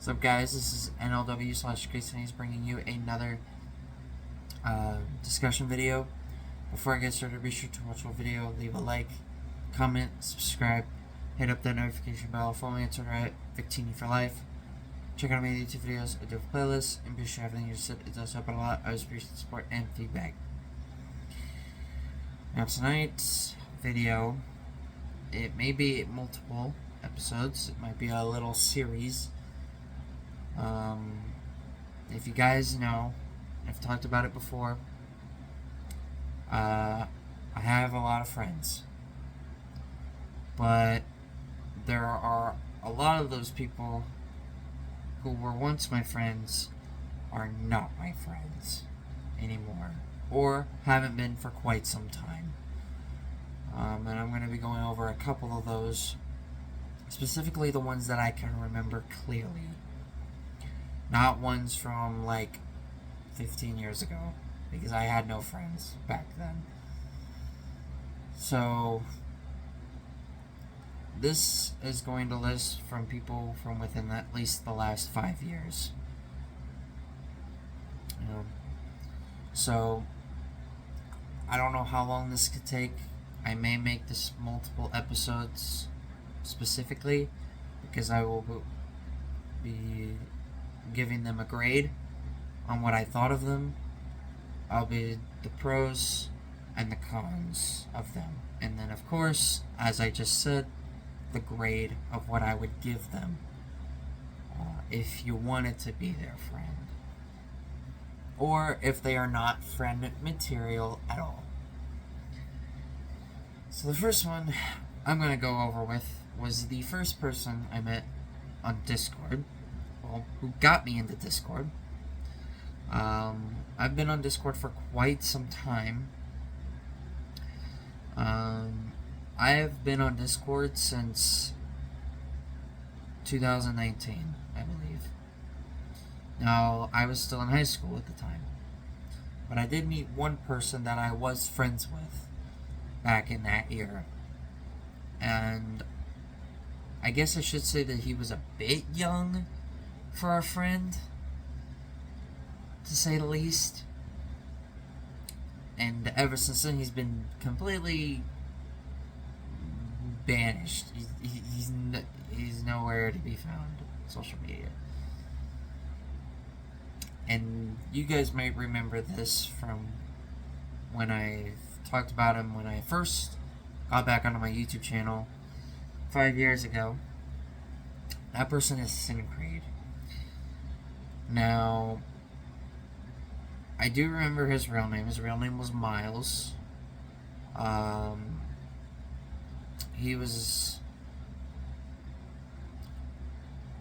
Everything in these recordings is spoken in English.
What's up, guys? This is NLW/Casey bringing you another discussion video. Before I get started, be sure to watch the video, leave a like, comment, subscribe, hit up that notification bell, follow me on Twitter at Victini for life. Check out my YouTube videos, I do have playlists, and be sure everything you said, it does help out a lot. I always appreciate the support and feedback. Now, tonight's video, it may be multiple episodes, it might be a little series. If you guys know, I've talked about it before, I have a lot of friends, but there are a lot of those people who were once my friends are not my friends anymore, or haven't been for quite some time. And I'm going to be going over a couple of those, specifically the ones that I can remember clearly. Not ones from like 15 years ago, because I had no friends back then. So, this is going to list from people from within at least the last 5 years. So, I don't know how long this could take. I may make this multiple episodes specifically, because I will be giving them a grade on what I thought of them. I'll be the pros and the cons of them. And then, of course, as I just said, the grade of what I would give them if you wanted to be their friend. Or if they are not friend material at all. So the first one I'm going to go over with was the first person I met on Discord. Well, who got me into Discord. I've been on Discord for quite some time. I have been on Discord since 2019, I believe. Now, I was still in high school at the time. But I did meet one person that I was friends with back in that era. And I guess I should say that he was a bit young for a friend, to say the least. And ever since then, he's been completely banished. He's nowhere to be found on social media. And you guys might remember this from when I talked about him when I first got back onto my YouTube channel 5 years ago. That person is Syncrade. Now, I do remember his real name. His real name was Miles. He was...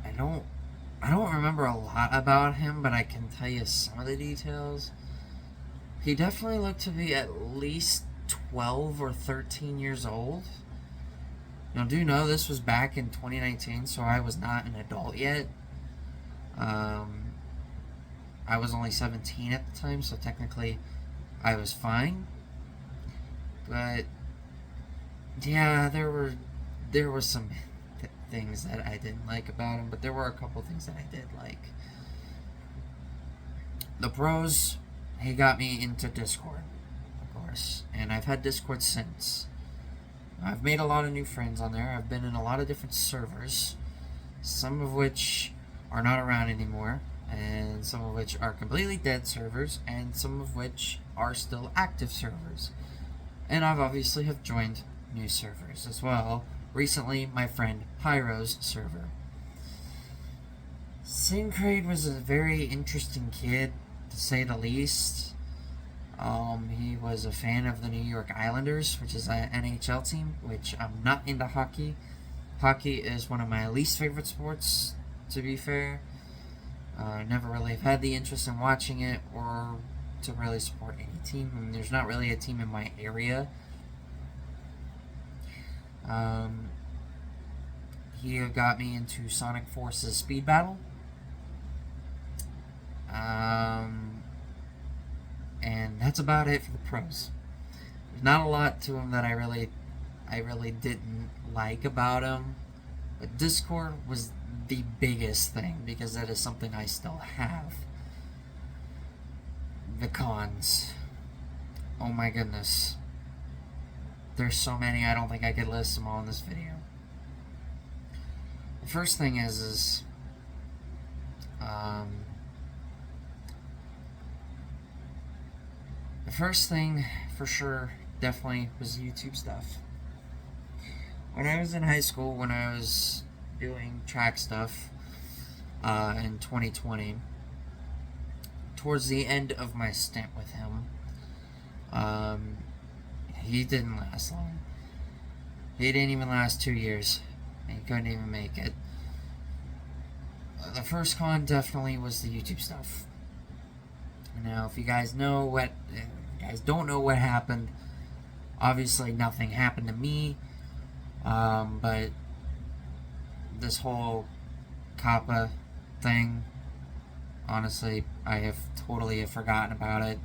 I don't remember a lot about him, but I can tell you some of the details. He definitely looked to be at least 12 or 13 years old. Now, do know this was back in 2019, so I was not an adult yet. I was only 17 at the time, so technically I was fine. But yeah, there were some things that I didn't like about him, but there were a couple things that I did like. The pros, he got me into Discord, of course, and I've had Discord since. I've made a lot of new friends on there. I've been in a lot of different servers, some of which are not around anymore, and some of which are completely dead servers, and some of which are still active servers. And I've obviously have joined new servers as well. Recently, my friend Pyro's server. Syncrade was a very interesting kid, to say the least. He was a fan of the New York Islanders, which is an NHL team, which I'm not into hockey. Hockey is one of my least favorite sports, to be fair. Never really have had the interest in watching it or to really support any team. I mean, there's not really a team in my area. He got me into Sonic Forces Speed Battle. And that's about it for the pros. There's not a lot to him that I really didn't like about him. But Discord was the biggest thing because that is something I still have. The cons. Oh my goodness. There's so many, I don't think I could list them all in this video. The first thing is the first thing for sure definitely was YouTube stuff. When I was in high school, when I was doing track stuff in 2020, towards the end of my stint with him, he didn't last long. He didn't even last 2 years. He couldn't even make it. The first con definitely was the YouTube stuff. Now, if you guys don't know what happened, obviously nothing happened to me, but this whole Kappa thing, honestly, I have totally forgotten about it.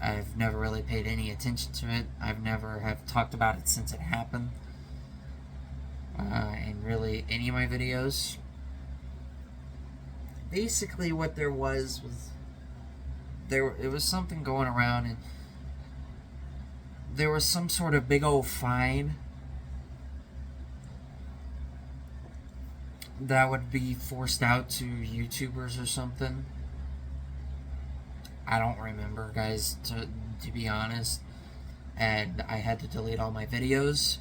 I've never really paid any attention to it. I've never have talked about it since it happened. In really any of my videos. Basically what there was it was something going around, and there was some sort of big old fine that would be forced out to YouTubers or something. I don't remember, guys, to be honest. And I had to delete all my videos.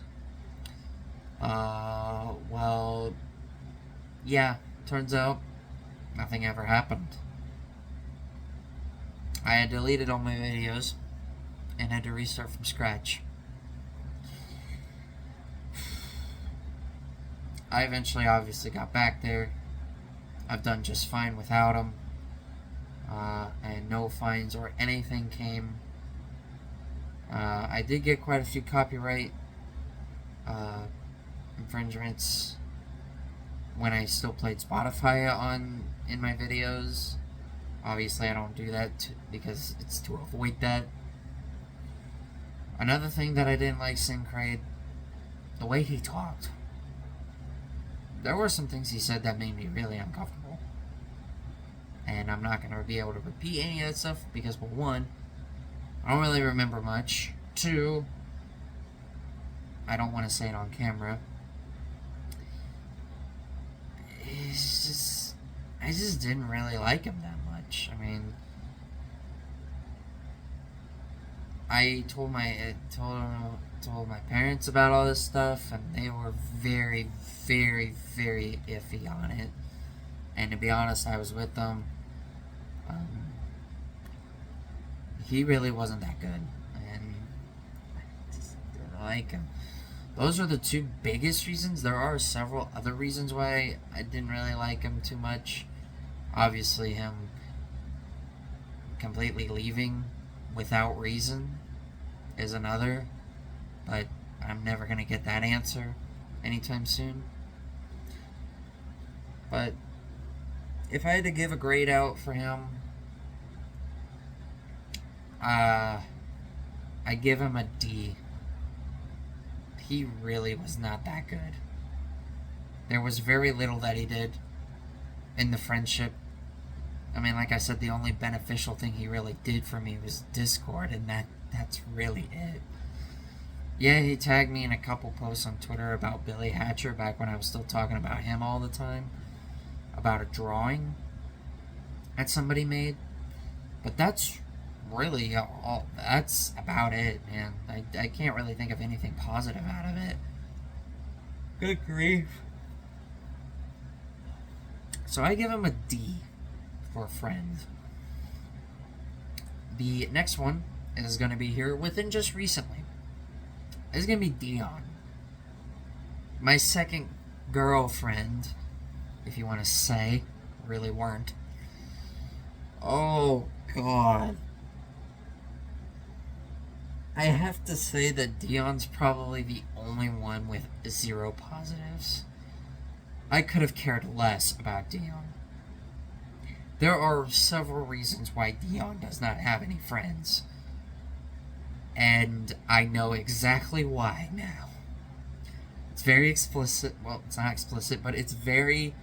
Well, yeah, turns out nothing ever happened. I had deleted all my videos and had to restart from scratch. I eventually obviously got back there. I've done just fine without them. And no fines or anything came. I did get quite a few copyright infringements when I still played Spotify in my videos. Obviously, I don't do that because it's to avoid that. Another thing that I didn't like Syncrade, the way he talked. There were some things he said that made me really uncomfortable. And I'm not going to be able to repeat any of that stuff because, well, one, I don't really remember much. Two, I don't want to say it on camera. I just didn't really like him that much. I mean, I told my parents about all this stuff, and they were very, very, very iffy on it. And to be honest, I was with them. He really wasn't that good, and I just didn't like him. Those are the two biggest reasons. There are several other reasons why I didn't really like him too much. Obviously, him completely leaving without reason is another, but I'm never going to get that answer anytime soon. But if I had to give a grade out for him, I give him a D. He really was not that good. There was very little that he did in the friendship. I mean, like I said, the only beneficial thing he really did for me was Discord, and that's really it. Yeah, he tagged me in a couple posts on Twitter about Billy Hatcher back when I was still talking about him all the time. About a drawing that somebody made. But that's really all. That's about it, man. I can't really think of anything positive out of it. Good grief. So I give him a D for a friend. The next one is going to be here within just recently. It's going to be Dion. My second girlfriend, if you want to say, really weren't. Oh, God. I have to say that Dion's probably the only one with 0 positives. I could have cared less about Dion. There are several reasons why Dion does not have any friends. And I know exactly why now. It's very explicit. Well, it's not explicit, but it's very,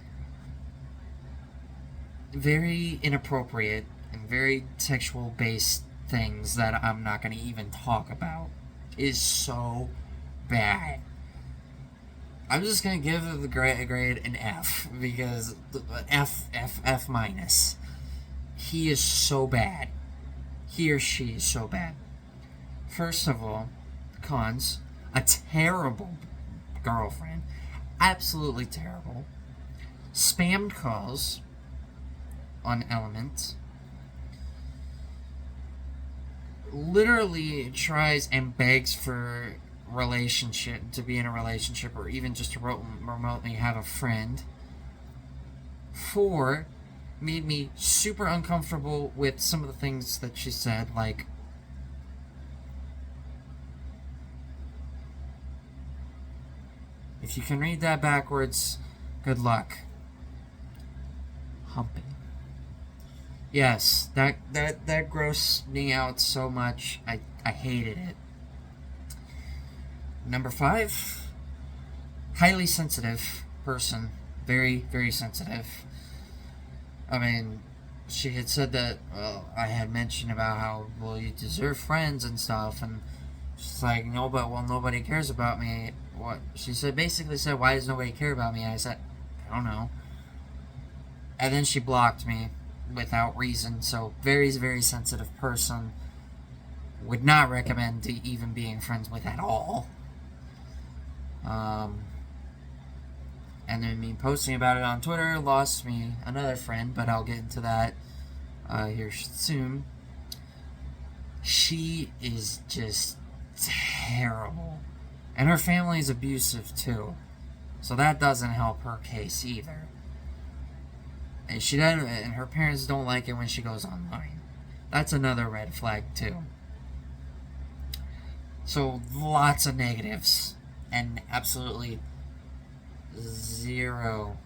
very inappropriate and very sexual based things that I'm not going to even talk about. It is so bad. I'm just going to give the grade an F, because F minus. He is so bad. He or she is so bad. First of all, cons: a terrible girlfriend, absolutely terrible. Spammed calls on Element. Literally tries and begs for relationship, to be in a relationship, or even just to remotely have a friend. 4, made me super uncomfortable with some of the things that she said, like, if you can read that backwards, good luck. Humping. Yes, that grossed me out so much. I hated it. Number 5, highly sensitive person. Very, very sensitive. I mean, she had said that, well, I had mentioned about how, well, you deserve friends and stuff, and she's like, no, but, well, nobody cares about me. What? She said, basically said, why does nobody care about me? And I said, I don't know. And then she blocked me without reason, so very, very sensitive person. Would not recommend to even being friends with at all. And then me posting about it on Twitter lost me another friend, but I'll get into that here soon. She is just terrible. And her family is abusive too. So that doesn't help her case either. And she doesn't, and her parents don't like it when she goes online. That's another red flag too. So lots of negatives and absolutely 0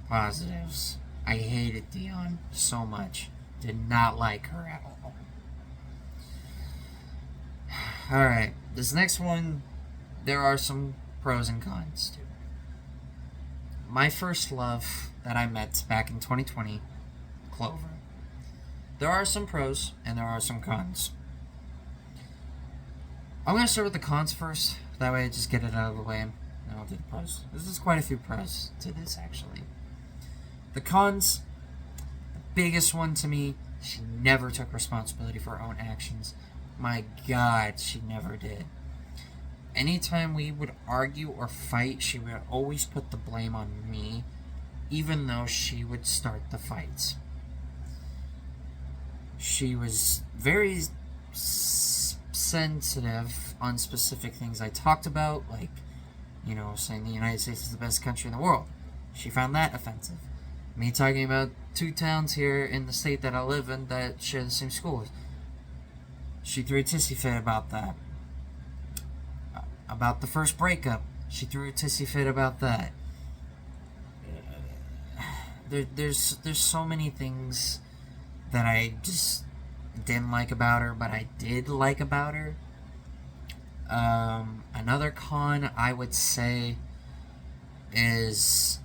positives. I hated Dion so much. Did not like her at all. Alright, this next one, there are some pros and cons to. My first love that I met back in 2020, Clover. There are some pros and there are some cons. I'm going to start with the cons first. That way I just get it out of the way and I'll do the pros. There's quite a few pros to this, actually. The cons, the biggest one to me, she never took responsibility for her own actions. My God, she never did. Anytime we would argue or fight, she would always put the blame on me, even though she would start the fights. She was very sensitive on specific things I talked about, like, you know, saying the United States is the best country in the world. She found that offensive. Me talking about 2 towns here in the state that I live in that share the same schools. She threw a tissy fit about that. About the first breakup, she threw a tissy fit about that. There's so many things that I just didn't like about her, but I did like about her. Another con I would say is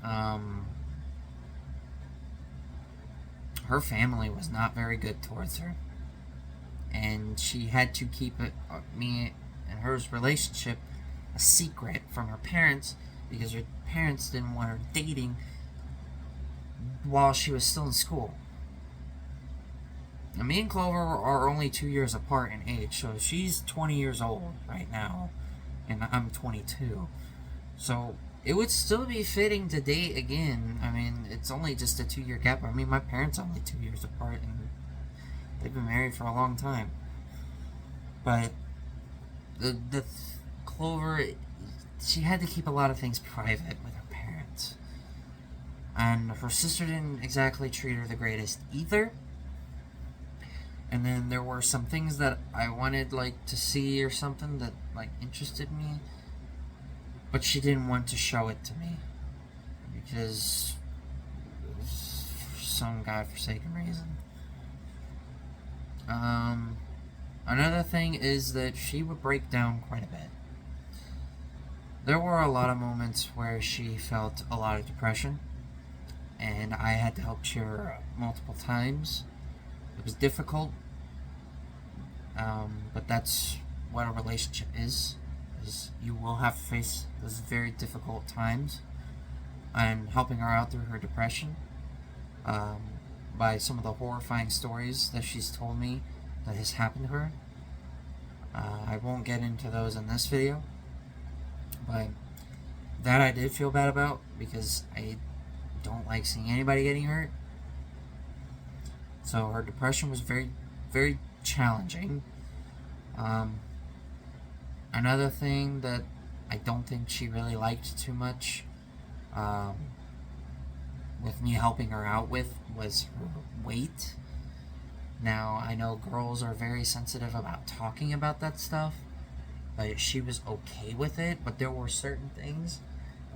her family was not very good towards her, and she had to keep it, me and her's relationship, a secret from her parents, because her parents didn't want her dating while she was still in school. Now, me and Clover are only 2 years apart in age, so she's 20 years old right now, and I'm 22. So it would still be fitting to date again. I mean, it's only just a 2-year gap. I mean, my parents are only 2 years apart, and they've been married for a long time. But the Clover, she had to keep a lot of things private with her parents. And her sister didn't exactly treat her the greatest either. And then there were some things that I wanted, like, to see or something that, like, interested me. But she didn't want to show it to me. Because for some godforsaken reason. Another thing is that she would break down quite a bit. There were a lot of moments where she felt a lot of depression, and I had to help cheer her up multiple times. It was difficult, but that's what a relationship is you will have to face those very difficult times. I'm helping her out through her depression, um, by some of the horrifying stories that she's told me that has happened to her. I won't get into those in this video, but that I did feel bad about because I don't like seeing anybody getting hurt. So her depression was very, very challenging. Another thing that I don't think she really liked too much, with me helping her out with, was her weight. Now, I know girls are very sensitive about talking about that stuff, but she was okay with it, but there were certain things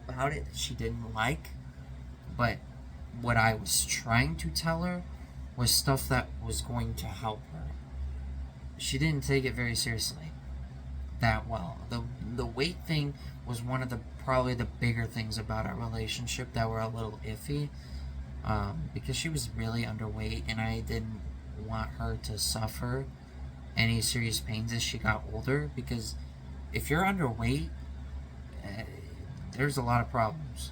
about it that she didn't like. But what I was trying to tell her was stuff that was going to help her. She didn't take it very seriously that well. The weight thing was one of the probably the bigger things about our relationship that were a little iffy, because she was really underweight, and I didn't want her to suffer any serious pains as she got older. Because if you're underweight, there's a lot of problems.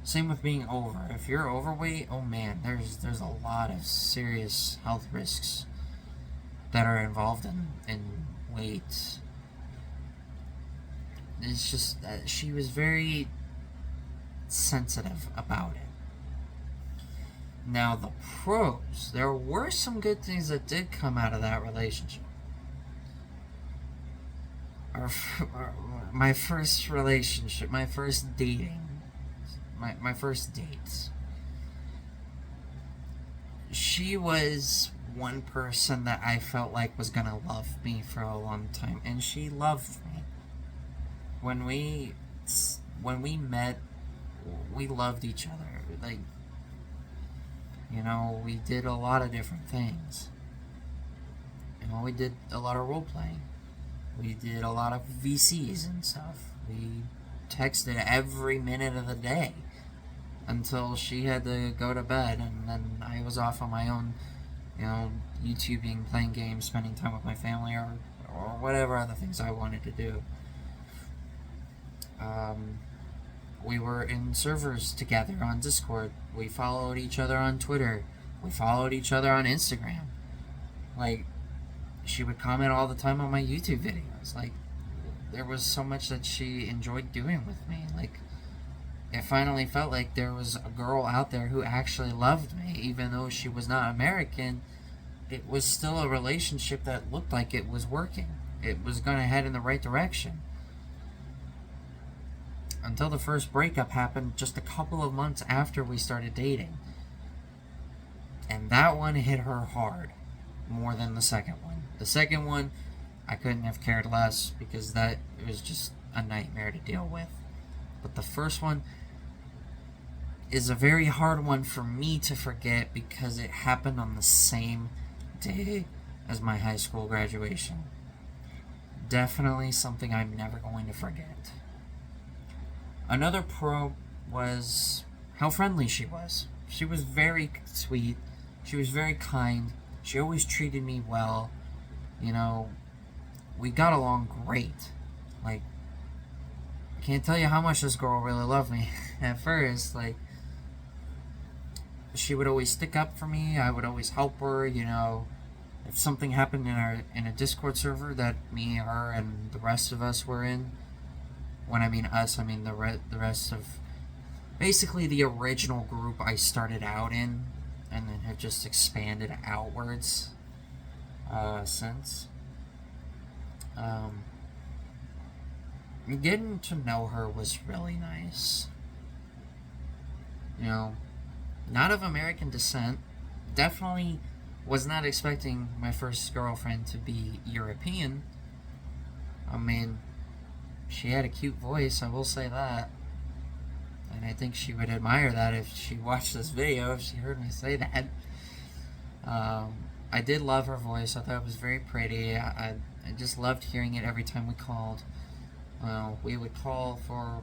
Same with being over. If you're overweight, oh man, there's a lot of serious health risks that are involved in weight. It's just that she was very sensitive about it. Now, the pros, there were some good things that did come out of that relationship. My first relationship, my first dating, my first dates. She was one person that I felt like was gonna love me for a long time, and she loved me. When we met, we loved each other. Like, we did a lot of different things. We did a lot of role playing. We did a lot of VCs and stuff. We texted every minute of the day until she had to go to bed, and then I was off on my own, YouTubing, playing games, spending time with my family, or whatever other things I wanted to do. We were in servers together on Discord. We followed each other on Twitter. We followed each other on Instagram. Like, she would comment all the time on my YouTube videos. Like, there was so much that she enjoyed doing with me. Like, it finally felt like there was a girl out there who actually loved me. Even though she was not American, it was still a relationship that looked like it was working. It was going to head in the right direction. Until the first breakup happened just a couple of months after we started dating. And that one hit her hard, more than the second one. The second one, I couldn't have cared less, because that was just a nightmare to deal with. But the first one is a very hard one for me to forget, because it happened on the same day as my high school graduation. Definitely something I'm never going to forget. Another pro was how friendly she was. She was very sweet. She was very kind. She always treated me well. We got along great. Like, I can't tell you how much this girl really loved me at first. Like, she would always stick up for me. I would always help her. If something happened in a Discord server that me, her, and the rest of us were in. When I mean us, I mean the rest of, basically the original group I started out in, and then have just expanded outwards since. Getting to know her was really nice. Not of American descent. Definitely was not expecting my first girlfriend to be European. I mean, she had a cute voice, I will say that. And I think she would admire that if she watched this video, if she heard me say that. I did love her voice. I thought it was very pretty. I just loved hearing it every time we called. Well, we would call for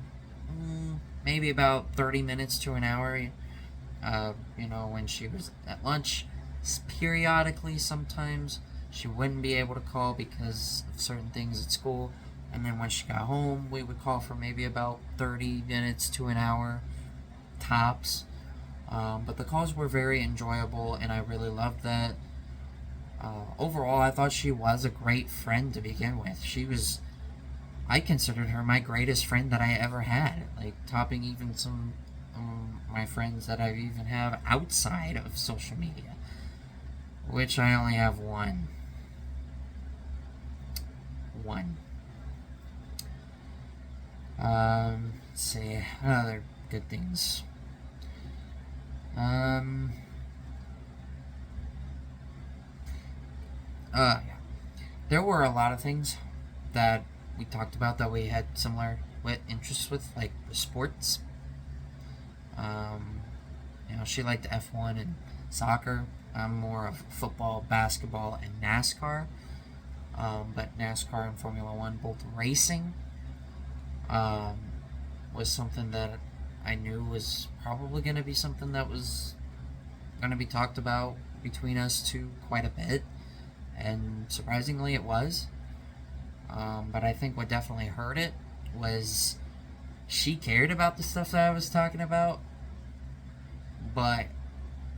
maybe about 30 minutes to an hour. When she was at lunch, periodically sometimes she wouldn't be able to call because of certain things at school. And then when she got home, we would call for maybe about 30 minutes to an hour tops. But the calls were very enjoyable, and I really loved that. Overall, I thought she was a great friend to begin with. I considered her my greatest friend that I ever had, like topping even some my friends that I even have outside of social media, which I only have one. One. Let's see, other good things. Yeah. There were a lot of things that we talked about that we had similar interests with, like the sports. Um, she liked F1 and soccer. I'm more of football, basketball, and NASCAR. But NASCAR and Formula One, both racing, um, was something that I knew was probably going to be something that was going to be talked about between us two quite a bit. And surprisingly, it was. But I think what definitely hurt it was she cared about the stuff that I was talking about, but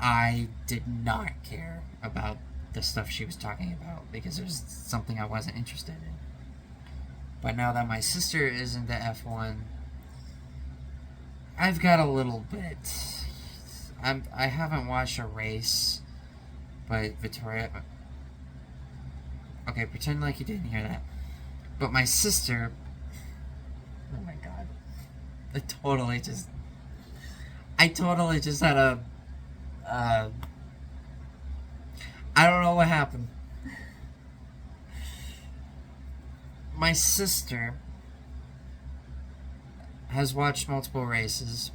I did not care about the stuff she was talking about because it was something I wasn't interested in. But now that my sister is into F1, I've got a little bit. I haven't watched a race, but Victoria. Okay, pretend like you didn't hear that. But my sister. Oh my god. I totally just had a. I don't know what happened. My sister has watched multiple races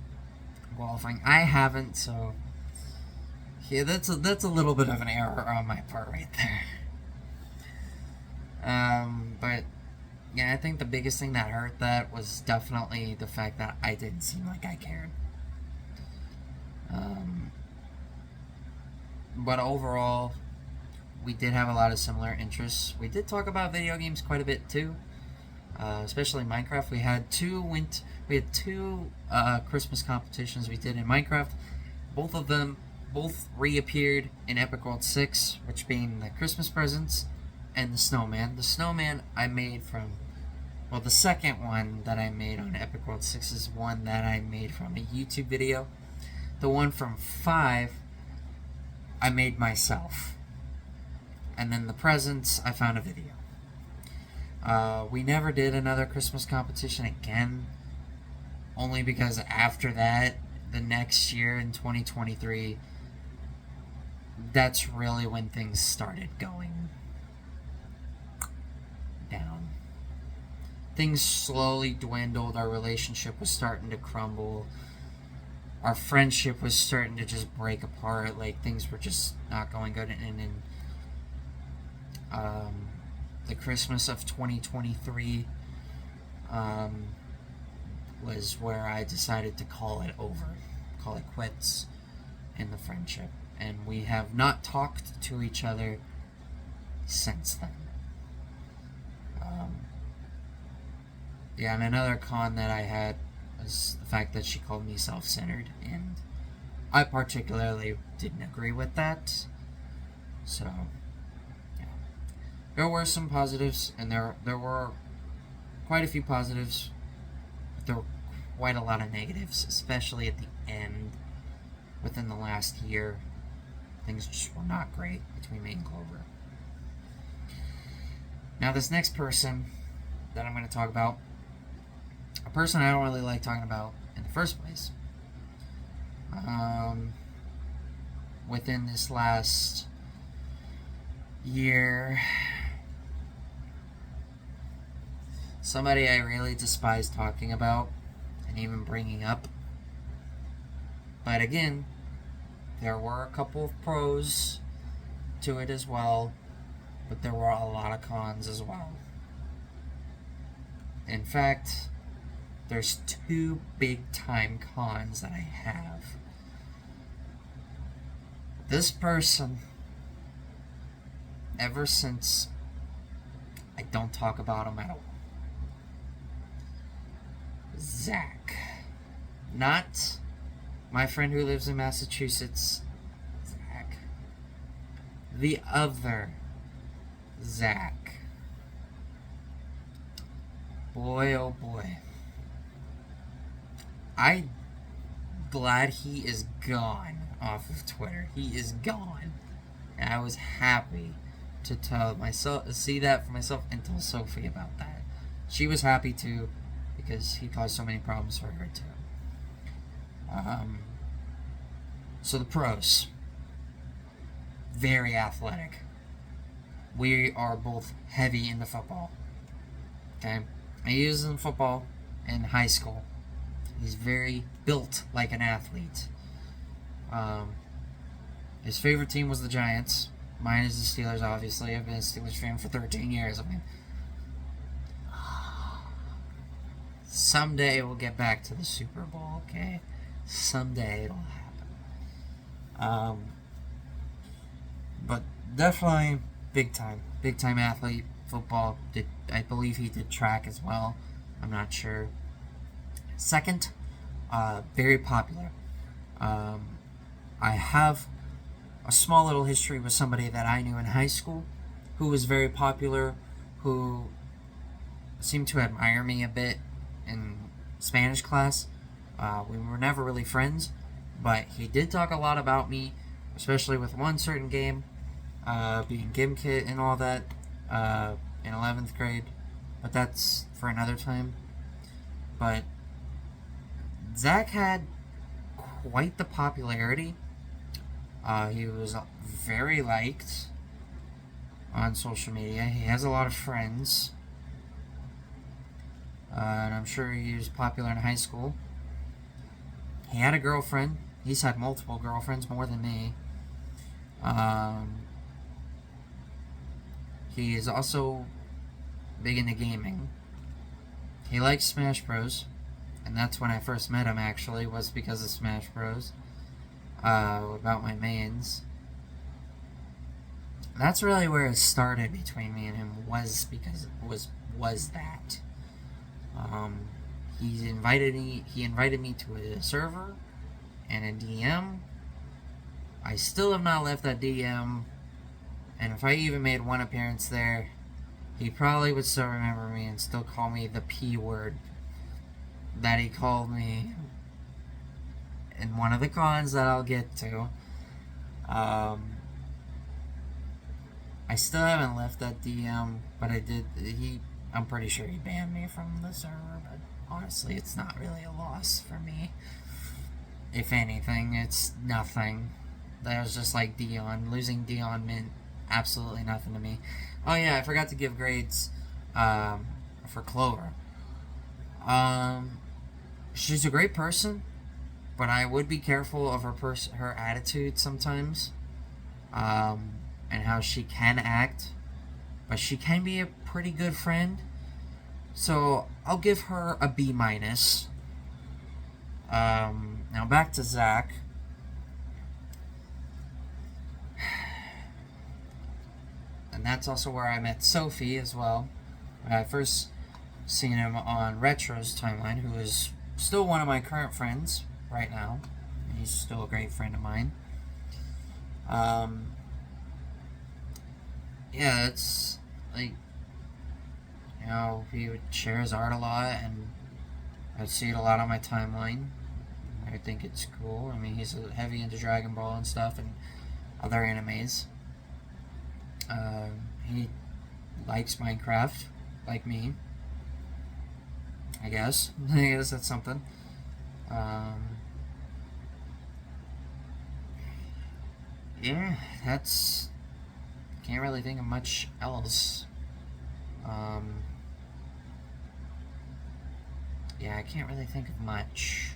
qualifying. I haven't, so yeah, that's a little bit of an error on my part right there. But yeah, I think the biggest thing that hurt that was definitely the fact that I didn't seem like I cared. But overall, we did have a lot of similar interests. We did talk about video games quite a bit too, especially Minecraft. We had two Christmas competitions we did in Minecraft. Both of them reappeared in Epic World 6, which being the Christmas presents and the snowman. The snowman I made from, well, the second one that I made on Epic World 6 is one that I made from a YouTube video. The one from 5 I made myself. And then the presents, I found a video. We never did another Christmas competition again, only because after that, the next year in 2023, that's really when things started going down. Things slowly dwindled, our relationship was starting to crumble, our friendship was starting to just break apart, like things were just not going good, and the Christmas of 2023 was where I decided to call it quits in the friendship, and we have not talked to each other since then. Yeah, and another con that I had was the fact that she called me self-centered, and I particularly didn't agree with that. So, yeah. There were some positives, and there were quite a few positives, but there were quite a lot of negatives, especially at the end, within the last year. Things just were not great between me and Clover. Now, this next person that I'm going to talk about, a person I don't really like talking about in the first place, within this last year, somebody I really despise talking about and even bringing up. But again, there were a couple of pros to it as well, but there were a lot of cons as well. In fact, there's two big time cons that I have. This person, ever since I don't talk about him at all. Zach. Not my friend who lives in Massachusetts. Zach. The other Zach. Boy, oh boy. I'm glad he is gone off of Twitter. He is gone. And I was happy to tell myself, see that for myself, and tell Sophie about that. She was happy too, because he caused so many problems for her too. So the pros. Very athletic. We are both heavy into football. Okay? I was in football in high school. He's very built like an athlete. His favorite team was the Giants. Mine is the Steelers, obviously. I've been a Steelers fan for 13 years. I mean, someday we'll get back to the Super Bowl, okay? Someday it'll happen. But definitely big time athlete. Football. I believe he did track as well. I'm not sure. Second, very popular. I have a small little history with somebody that I knew in high school who was very popular, who seemed to admire me a bit in Spanish class. We were never really friends, but he did talk a lot about me, especially with one certain game, being Gimkit and all that, in 11th grade, but that's for another time. But Zach had quite the popularity. He was very liked on social media. He has a lot of friends. And I'm sure he was popular in high school. He had a girlfriend. He's had multiple girlfriends, more than me. He is also big into gaming. He likes Smash Bros. And that's when I first met him, actually, was because of Smash Bros. About my mains. That's really where it started between me and him, was because it was that. He invited me to a server and a DM. I still have not left that DM, and if I even made one appearance there, he probably would still remember me and still call me the P word that he called me in one of the cons that I'll get to. I still haven't left that DM, but I'm pretty sure he banned me from the server, but honestly, it's not really a loss for me. If anything, it's nothing. That was just like Dion. Losing Dion meant absolutely nothing to me. Oh yeah, I forgot to give grades for Clover. She's a great person, but I would be careful of her attitude sometimes, and how she can act. But she can be a pretty good friend, so I'll give her a B minus. Now back to Zach. And that's also where I met Sophie as well. I first seen him on Retro's timeline, who is still one of my current friends right now. He's still a great friend of mine. Yeah, it's like, he would share his art a lot, and I'd see it a lot on my timeline. I think it's cool. I mean, he's heavy into Dragon Ball and stuff, and other animes. He likes Minecraft, like me. I guess. I guess that's something. Yeah, that's... Can't really think of much else. Yeah, I can't really think of much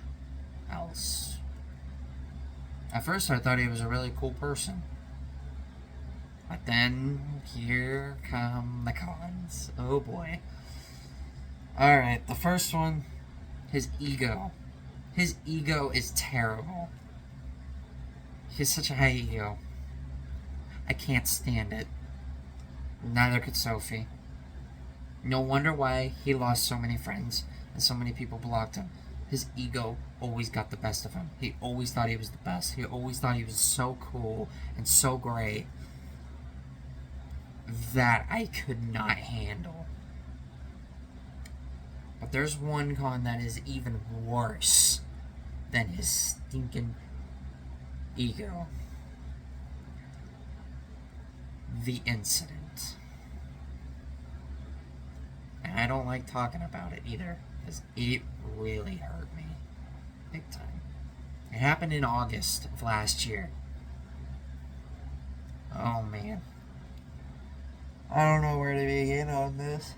else. At first I thought he was a really cool person. But then, here come the cons. Oh boy. Alright, the first one, his ego. His ego is terrible. He has such a high ego. I can't stand it. Neither could Sophie. No wonder why he lost so many friends and so many people blocked him. His ego always got the best of him. He always thought he was the best. He always thought he was so cool and so great that I could not handle. But there's one con that is even worse than his stinking ego. The incident. And I don't like talking about it either, because it really hurt me. Big time. It happened in August of last year. Oh man. I don't know where to begin on this.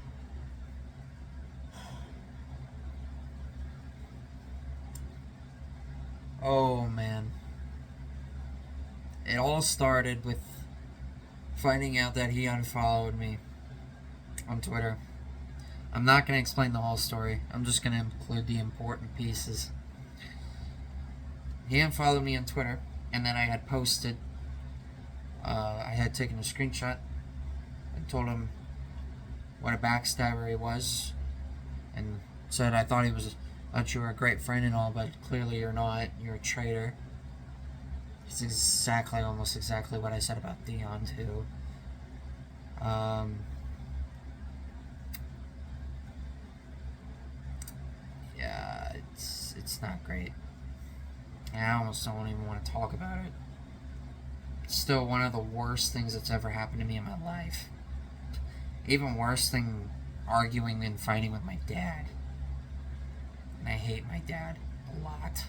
Oh man. It all started with finding out that he unfollowed me on Twitter. I'm not going to explain the whole story. I'm just going to include the important pieces. He unfollowed me on Twitter, and then I had posted, I had taken a screenshot and told him what a backstabber he was, and said I thought you were a great friend and all, but clearly you're not. You're a traitor. It's almost exactly what I said about Theon too. Yeah, it's not great. And I almost don't even want to talk about it. It's still one of the worst things that's ever happened to me in my life. Even worse than arguing and fighting with my dad. And I hate my dad a lot.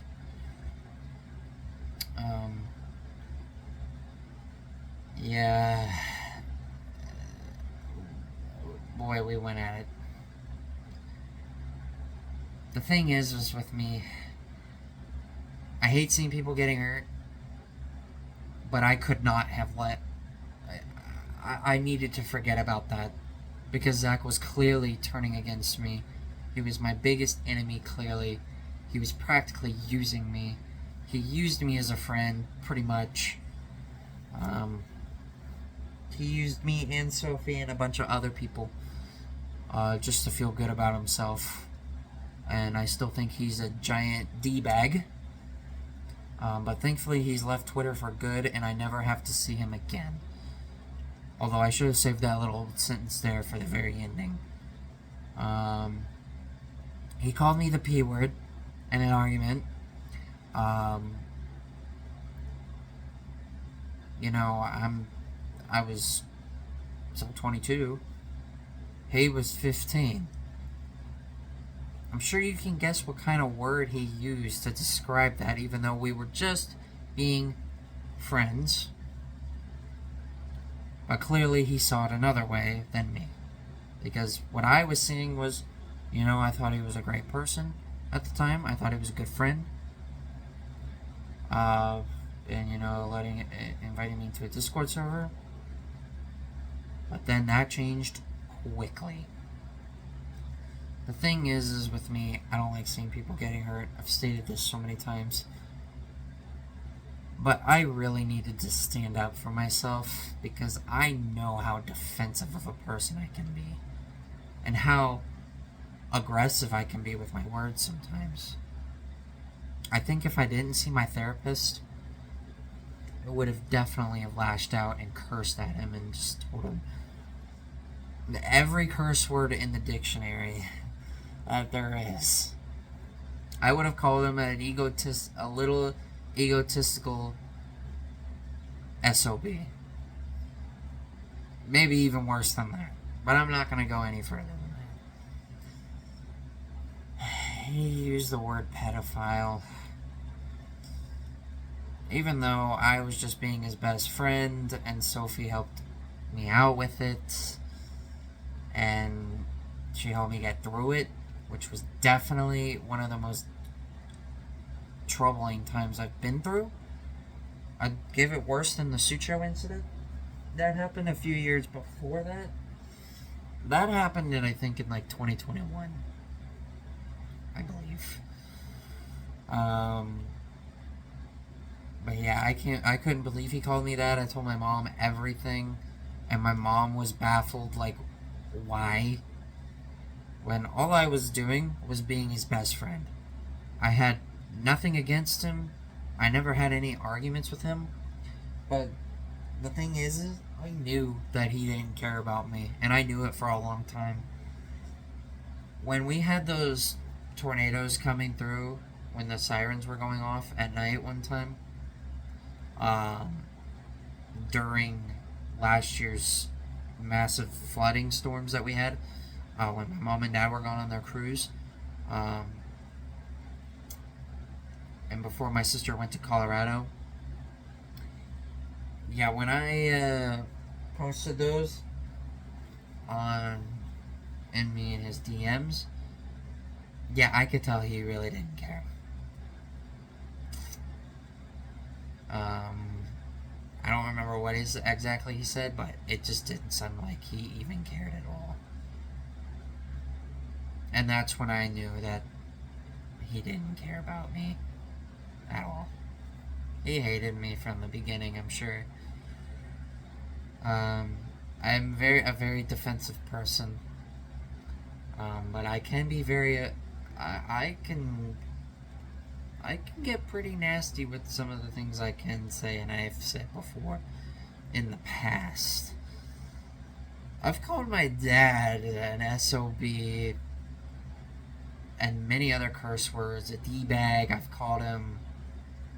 Yeah. Boy, we went at it. The thing is with me, I hate seeing people getting hurt, but I could not have let. I needed to forget about that because Zach was clearly turning against me. He was my biggest enemy, clearly. He was practically using me. He used me as a friend, pretty much. He used me and Sophie and a bunch of other people just to feel good about himself. And I still think he's a giant D-bag. But thankfully he's left Twitter for good and I never have to see him again. Although I should have saved that little sentence there for the very ending. He called me the P word in an argument. I was 22. He was 15. I'm sure you can guess what kind of word he used to describe that, even though we were just being friends. But clearly he saw it another way than me. Because what I was seeing was, I thought he was a great person at the time. I thought he was a good friend. And, inviting me to a Discord server. But then that changed quickly. The thing is with me, I don't like seeing people getting hurt. I've stated this so many times. But I really needed to stand up for myself because I know how defensive of a person I can be. And how aggressive I can be with my words sometimes. I think if I didn't see my therapist, I would have definitely have lashed out and cursed at him and just told him every curse word in the dictionary that there is. I would have called him a little egotistical SOB. Maybe even worse than that. But I'm not going to go any further than that. He used the word pedophile. Even though I was just being his best friend and Sophie helped me out with it. And she helped me get through it, which was definitely one of the most troubling times I've been through. I'd give it worse than the Sutro incident that happened a few years before that. That happened in 2021. believe. But yeah, I couldn't believe he called me that. I told my mom everything, and my mom was baffled, like, why? When all I was doing was being his best friend. I had nothing against him. I never had any arguments with him. But the thing is I knew that he didn't care about me, and I knew it for a long time. When we had those tornadoes coming through, when the sirens were going off at night one time, during last year's massive flooding storms that we had, when my mom and dad were gone on their cruise, and before my sister went to Colorado. Yeah, when I posted those on in me and his DMs, yeah, I could tell he really didn't care. I don't remember what exactly he said, but it just didn't sound like he even cared at all. And that's when I knew that he didn't care about me at all. He hated me from the beginning, I'm sure. I'm a very defensive person, but I can be very. I can get pretty nasty with some of the things I can say, and I've said before in the past. I've called my dad an SOB and many other curse words, a D-bag. I've called him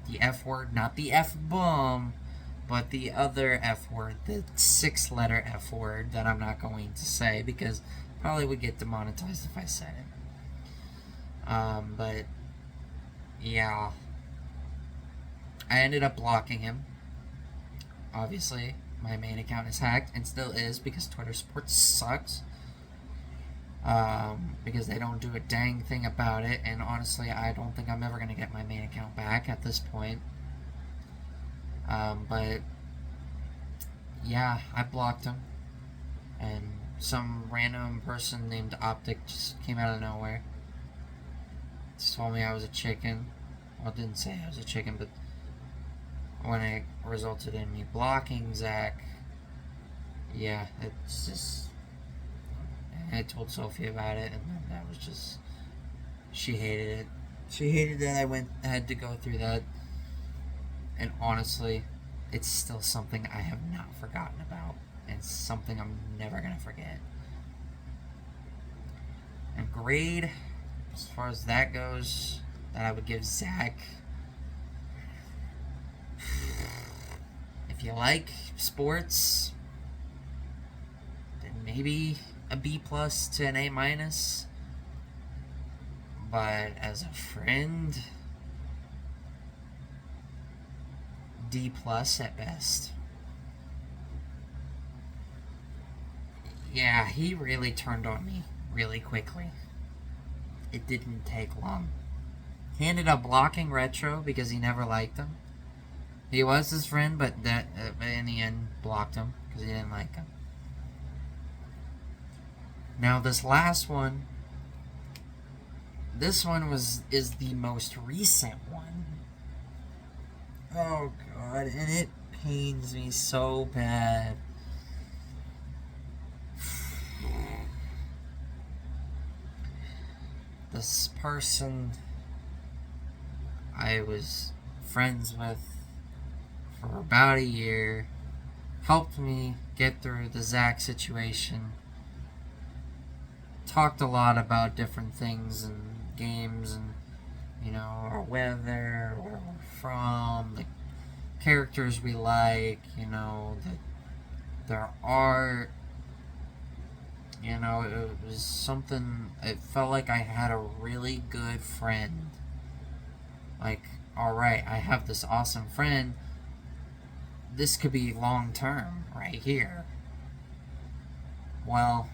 the F word, not the F-bomb, but the other F word, the 6-letter F word that I'm not going to say because probably would get demonetized if I said it. But yeah, I ended up blocking him. Obviously, my main account is hacked and still is because Twitter support sucks. Because they don't do a dang thing about it, and honestly, I don't think I'm ever going to get my main account back at this point. But yeah, I blocked him, and some random person named Optic just came out of nowhere. Just told me I was a chicken. Well, it didn't say I was a chicken, but when it resulted in me blocking Zach, yeah, it's just. I told Sophie about it, and then that was just. She hated it. She hated that I had to go through that. And honestly, it's still something I have not forgotten about. And something I'm never going to forget. And grade, as far as that goes, that I would give Zach. If you like sports, then maybe a B plus to an A minus. But as a friend, D plus at best. Yeah, he really turned on me really quickly. It didn't take long. He ended up blocking Retro because he never liked him. He was his friend, but that in the end blocked him because he didn't like him. Now this last one, is the most recent one. Oh god, and it pains me so bad. This person I was friends with for about a year helped me get through the Zach situation. Talked a lot about different things and games and, our weather, where we're from, the characters we like, their art. It was something, it felt like I had a really good friend. Like, alright, I have this awesome friend. This could be long term, right here. Well,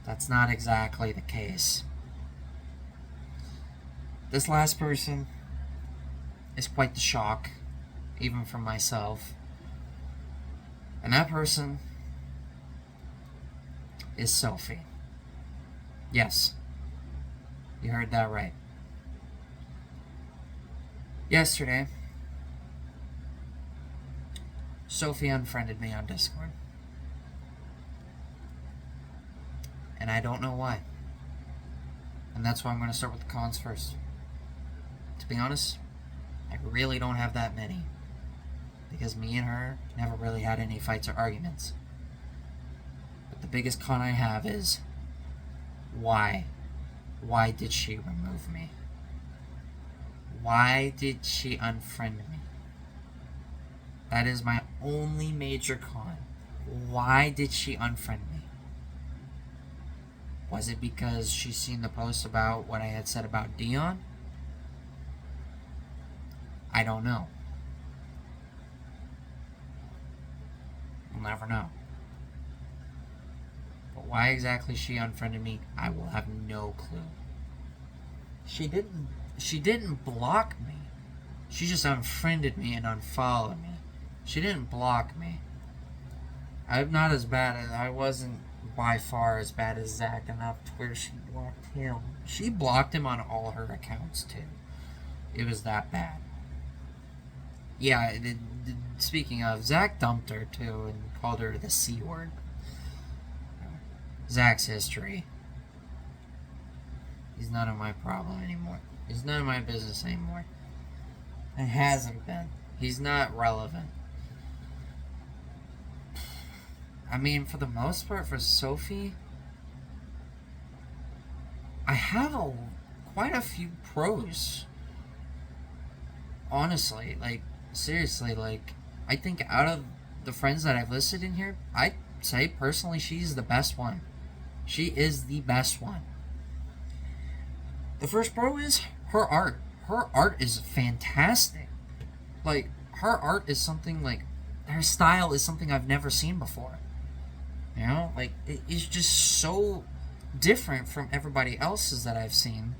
that's not exactly the case. This last person is quite the shock, even for myself. And that person is Sophie. Yes, you heard that right. Yesterday, Sophie unfriended me on Discord. And I don't know why. And that's why I'm going to start with the cons first. To be honest, I really don't have that many. Because me and her never really had any fights or arguments. But the biggest con I have is, why? Why did she remove me? Why did she unfriend me? That is my only major con. Why did she unfriend me? Was it because she seen the post about what I had said about Dion? I don't know. We'll never know. But why exactly she unfriended me, I will have no clue. She didn't block me. She just unfriended me and unfollowed me. She didn't block me. I'm not as bad as I wasn't by far as bad as Zach enough to where she blocked him. She blocked him on all her accounts too. It was that bad. Yeah, speaking of, Zach dumped her too and called her the C word. Zach's history. He's none of my problem anymore. He's none of my business anymore. It hasn't been. He's not relevant. I mean, for the most part, for Sophie, I have quite a few pros. Honestly, like, seriously, like, I think out of the friends that I've listed in here, I'd say personally she's the best one. She is the best one. The first pro is her art. Her art is fantastic. Like, her art is something, like, her style is something I've never seen before. You know, like, it's just so different from everybody else's that I've seen.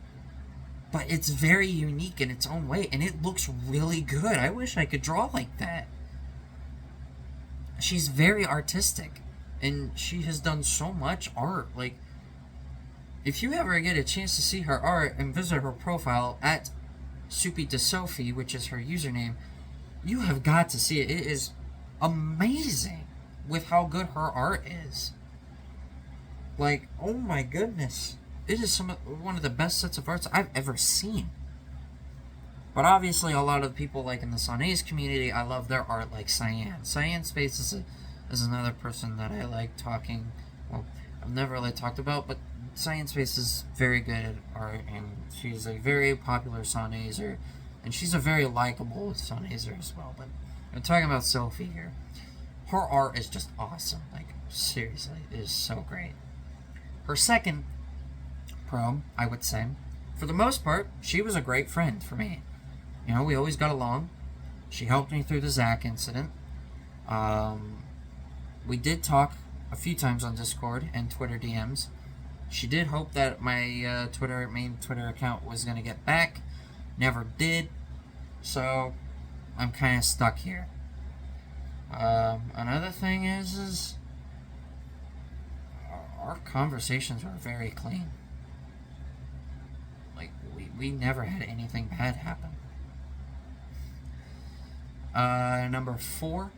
But it's very unique in its own way, and it looks really good. I wish I could draw like that. She's very artistic, and she has done so much art. Like, if you ever get a chance to see her art and visit her profile at Soupy to Sophie, which is her username, you have got to see it. It is amazing with how good her art is. Like, oh my goodness. It is one of the best sets of arts I've ever seen. But obviously, a lot of people, like in the Sonese community, I love their art, like Cyan. Cyan Space is another person that I like talking. Well, I've never really talked about, but Cyan Space is very good at art, and she's a very popular Soneser, and she's a very likable Soneser as well. But I'm talking about Sophie here. Her art is just awesome. Like, seriously, it is so great. Her second pro, I would say, for the most part, she was a great friend for me. You know, we always got along. She helped me through the Zach incident. We did talk a few times on Discord and Twitter DMs. She did hope that my main Twitter account was going to get back. Never did. So, I'm kind of stuck here. Another thing is our conversations were very clean. Like, we never had anything bad happen. Number 4,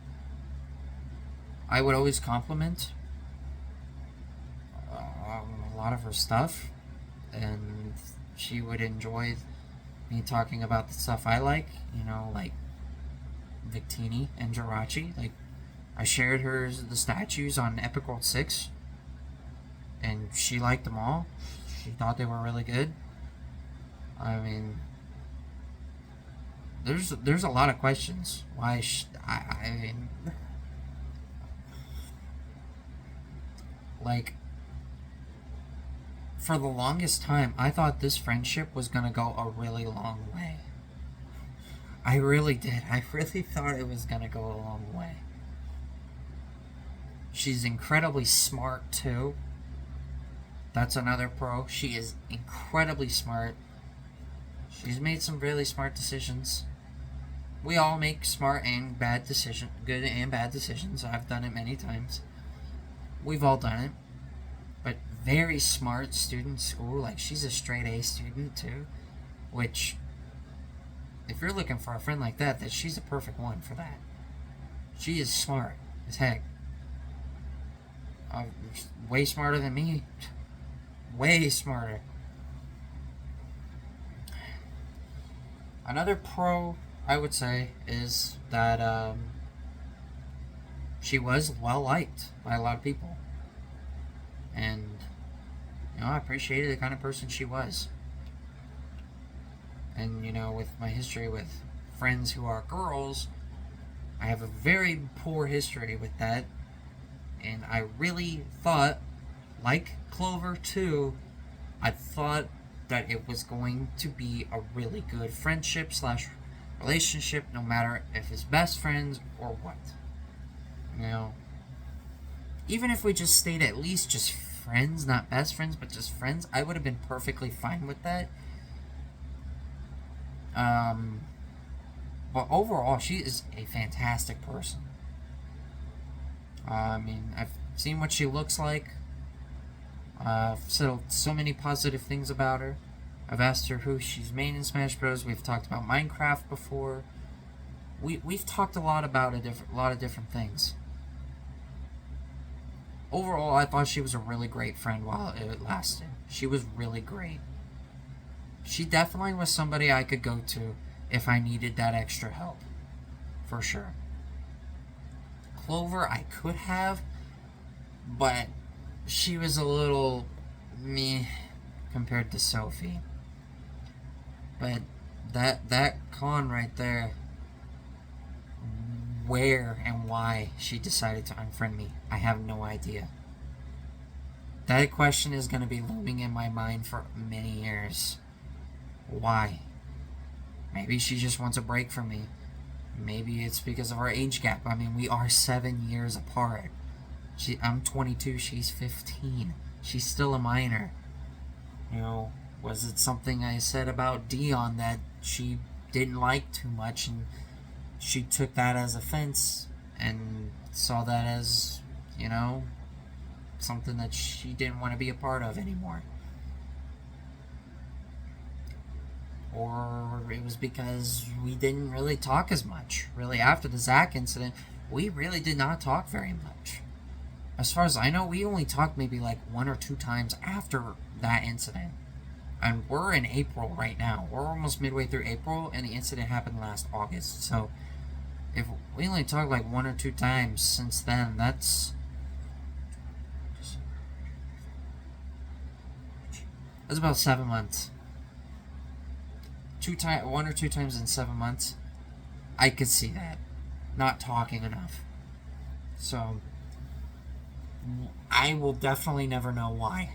I would always compliment a lot of her stuff, and she would enjoy me talking about the stuff I like, you know, like Victini and Jirachi. Like, I shared the statues on Epic World 6, and she liked them all. She thought they were really good. I mean, there's a lot of questions. Why? I mean, like, for the longest time, I thought this friendship was gonna go a really long way. I really did. I really thought it was gonna go a long way. She's incredibly smart too. That's another pro. She is incredibly smart. She's made some really smart decisions. We all make smart and bad decisions, good and bad decisions. I've done it many times. We've all done it. But very smart student school. Like, she's a straight A student too, which if you're looking for a friend like that, then she's a perfect one for that. She is smart as heck. Way smarter than me. Way smarter. Another pro, I would say, is that she was well liked by a lot of people. And, I appreciated the kind of person she was. And, with my history with friends who are girls, I have a very poor history with that. And I really thought, like Clover too, I thought that it was going to be a really good friendship / relationship, no matter if it's best friends or what. Even if we just stayed at least just friends, not best friends, but just friends, I would have been perfectly fine with that. But overall, she is a fantastic person. I've seen what she looks like. I've said so many positive things about her. I've asked her who she's made in Smash Bros. We've talked about Minecraft before. We've talked a lot about a lot of different things. Overall, I thought she was a really great friend while it lasted. She was really great. She definitely was somebody I could go to if I needed that extra help. For sure. Clover, I could have, but she was a little meh compared to Sophie. But that con right there, where and why she decided to unfriend me, I have no idea. That question is going to be looming in my mind for many years. Why? Maybe she just wants a break from me. Maybe it's because of our age gap. We are 7 years apart. I'm 22, she's 15. She's still a minor. Was it something I said about Dion that she didn't like too much and she took that as offense and saw that as, something that she didn't want to be a part of anymore? Or it was because we didn't really talk as much. Really, after the Zach incident, we really did not talk very much. As far as I know, we only talked maybe like 1 or 2 times after that incident. And we're in April right now. We're almost midway through April, and the incident happened last August. So, if we only talked like 1 or 2 times since then, that's about 7 months. 1 or 2 times in 7 months, I could see that. Not talking enough. So, I will definitely never know why.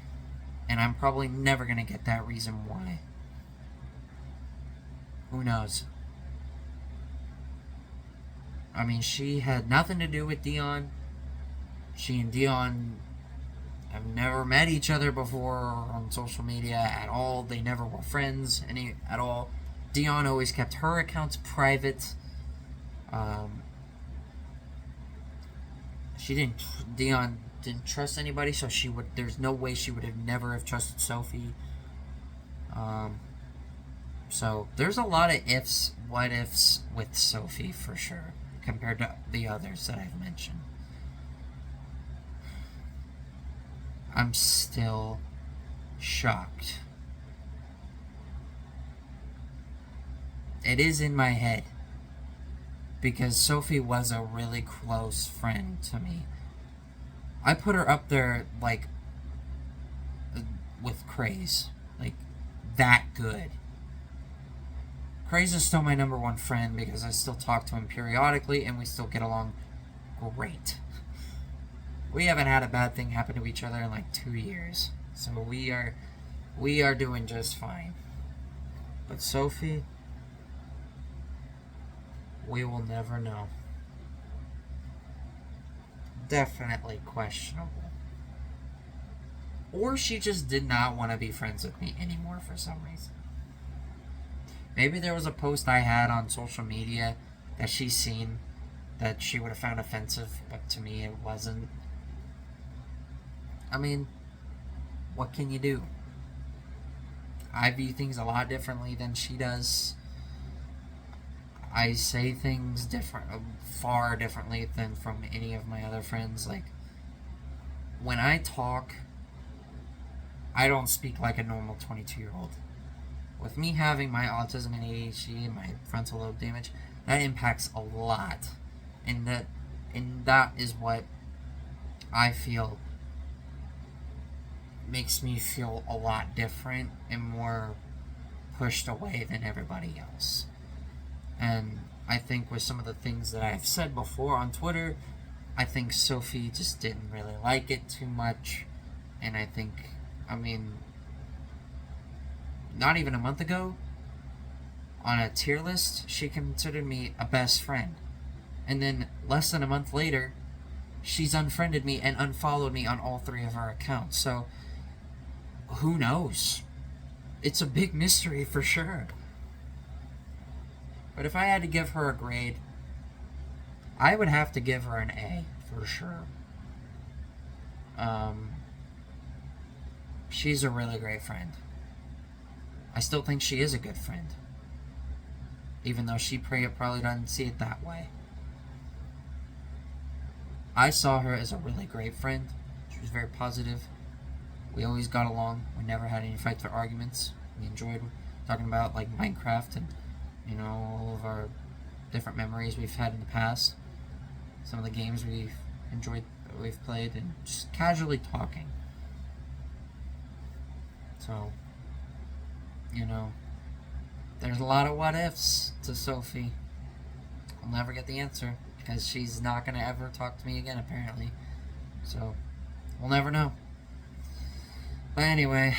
And I'm probably never going to get that reason why. Who knows? She had nothing to do with Dion. She and Dion have never met each other before on social media at all. They never were friends at all. Dion always kept her accounts private. Dion didn't trust anybody, so there's no way she would have never have trusted Sophie. So there's a lot of what ifs with Sophie for sure, compared to the others that I've mentioned. I'm still shocked. It is in my head. Because Sophie was a really close friend to me. I put her up there, with Craze. That good. Craze is still my number 1 friend because I still talk to him periodically and we still get along great. We haven't had a bad thing happen to each other in 2 years. So we are doing just fine. But Sophie, we will never know. Definitely questionable. Or she just did not want to be friends with me anymore for some reason. Maybe there was a post I had on social media that she's seen that she would have found offensive, but to me it wasn't. What can you do? I view things a lot differently than she does. I say things far differently than from any of my other friends. Like, when I talk, I don't speak like a normal 22-year-old. With me having my autism and ADHD and my frontal lobe damage, that impacts a lot. And that is what I feel makes me feel a lot different and more pushed away than everybody else. And I think with some of the things that I've said before on Twitter, I think Sophie just didn't really like it too much. And I think, I mean, not even a month ago, on a tier list, she considered me a best friend. And then less than a month later, she's unfriended me and unfollowed me on all 3 of our accounts. So, who knows? It's a big mystery for sure. But if I had to give her a grade, I would have to give her an A for sure. She's a really great friend. I still think she is a good friend, even though she probably doesn't see it that way. I saw her as a really great friend. She was very positive. We always got along. We never had any fights or arguments. We enjoyed talking about like Minecraft and, you know, all of our different memories we've had in the past. Some of the games we've enjoyed, we've played, and just casually talking. So, you know, there's a lot of what ifs to Sophie. I'll never get the answer because she's not going to ever talk to me again, apparently. So, we'll never know. But anyway,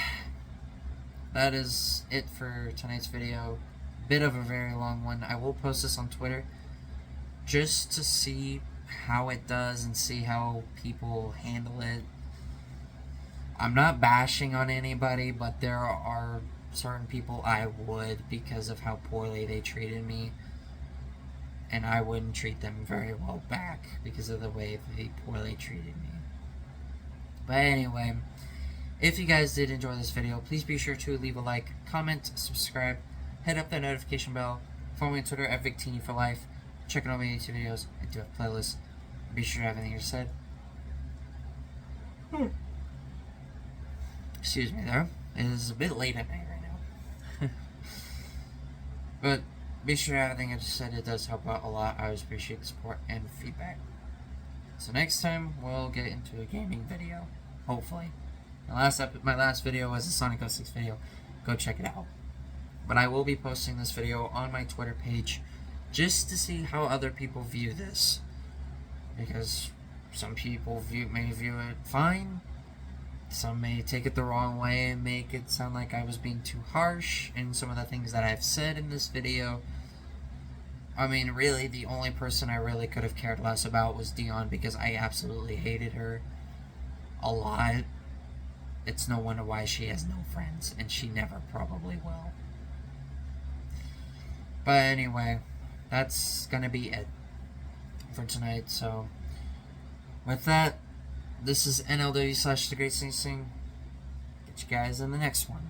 that is it for tonight's video. Bit of a very long one. I will post this on Twitter just to see how it does and see how people handle it. I'm not bashing on anybody, but there are certain people I would because of how poorly they treated me, and I wouldn't treat them very well back because of the way they poorly treated me. But anyway, if you guys did enjoy this video, please be sure to leave a like, comment, subscribe, hit up the notification bell, follow me on Twitter at VicTini4Life, check out all my YouTube videos. I do have playlists. Be sure to have everything you said. Excuse me there. It is a bit late at night right now. But be sure to have everything I just said. It does help out a lot. I always appreciate the support and feedback. So next time we'll get into a gaming video. Hopefully. My last video was a Sonic 06 video. Go check it out. But I will be posting this video on my Twitter page just to see how other people view this. Because some people may view it fine. Some may take it the wrong way and make it sound like I was being too harsh in some of the things that I've said in this video. I mean, really, the only person I really could have cared less about was Dion because I absolutely hated her a lot. It's no wonder why she has no friends, and she never probably will. But anyway, that's gonna be it for tonight. So, with that, this is NLW / The Great Sing Sing. Get you guys in the next one.